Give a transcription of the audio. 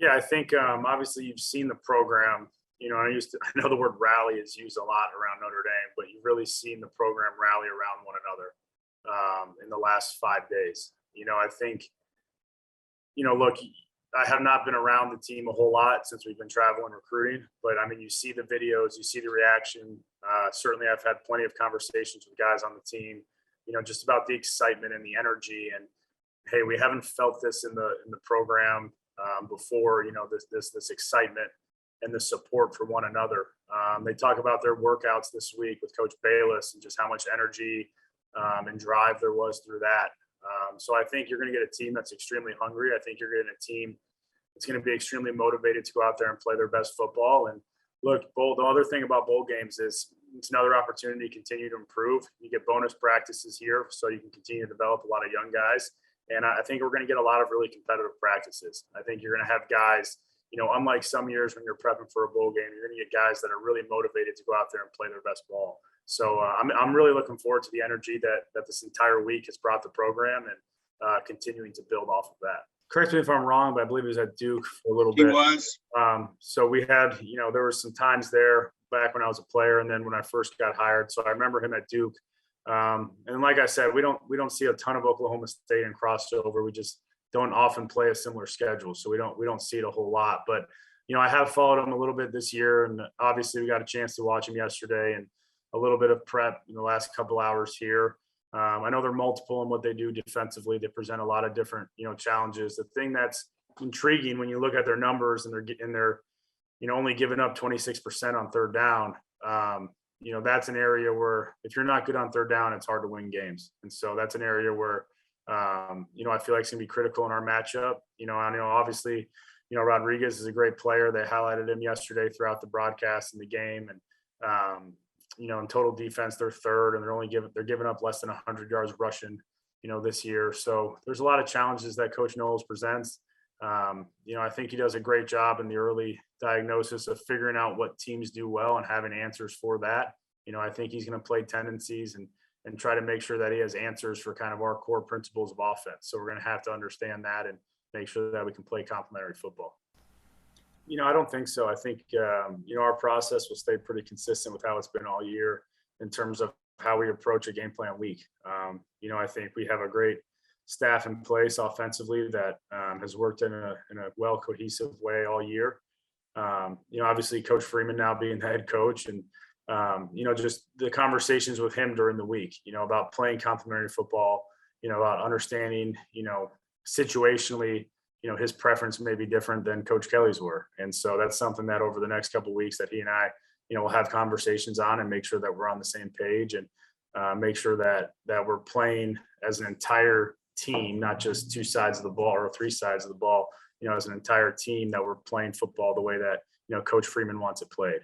Yeah, I think obviously you've seen the program. I know the word rally is used a lot around Notre Dame, but you've really seen the program rally around one another in the last 5 days. I think, look, I have not been around the team a whole lot since we've been traveling recruiting, but I mean, you see the videos, you see the reaction. Certainly, I've had plenty of conversations with guys on the team, just about the excitement and the energy. And hey, we haven't felt this in the program before. This excitement and the support for one another. They talk about their workouts this week with Coach Bayless and just how much energy and drive there was through that. So I think you're going to get a team that's extremely hungry. I think you're getting a team that's going to be extremely motivated to go out there and play their best football. And look, the other thing about bowl games is it's another opportunity to continue to improve. You get bonus practices here, so you can continue to develop a lot of young guys. And I think we're going to get a lot of really competitive practices. I think you're going to have guys, unlike some years when you're prepping for a bowl game, you're going to get guys that are really motivated to go out there and play their best ball. So I'm really looking forward to the energy that this entire week has brought the program and continuing to build off of that. Correct me if I'm wrong, but I believe he was at Duke for a little bit. He was. So we had, there were some times there back when I was a player, and then when I first got hired. So I remember him at Duke. And like I said, we don't see a ton of Oklahoma State and crossover. We just don't often play a similar schedule, so we don't see it a whole lot. But I have followed him a little bit this year, and obviously we got a chance to watch him yesterday and a little bit of prep in the last couple hours here. I know they're multiple in what they do defensively. They present a lot of different challenges. The thing that's intriguing when you look at their numbers and they're only giving up 26% on third down. That's an area where if you're not good on third down, it's hard to win games. And so that's an area where, I feel like it's going to be critical in our matchup. I know obviously, Rodriguez is a great player. They highlighted him yesterday throughout the broadcast and the game. And, in total defense, they're third, and they're giving up less than 100 yards rushing, this year. So there's a lot of challenges that Coach Knowles presents. I think he does a great job in the early diagnosis of figuring out what teams do well and having answers for that. I think he's going to play tendencies and try to make sure that he has answers for kind of our core principles of offense. So we're going to have to understand that and make sure that we can play complementary football. I don't think so. I think, our process will stay pretty consistent with how it's been all year in terms of how we approach a game plan week. I think we have a great staff in place offensively that has worked in a well cohesive way all year. Obviously Coach Freeman now being the head coach and, just the conversations with him during the week, about playing complementary football, about understanding, situationally, his preference may be different than Coach Kelly's were. And so that's something that over the next couple of weeks that he and I, will have conversations on and make sure that we're on the same page and make sure that we're playing as an entire team, not just two sides of the ball or three sides of the ball, as an entire team that we're playing football the way that, Coach Freeman wants it played.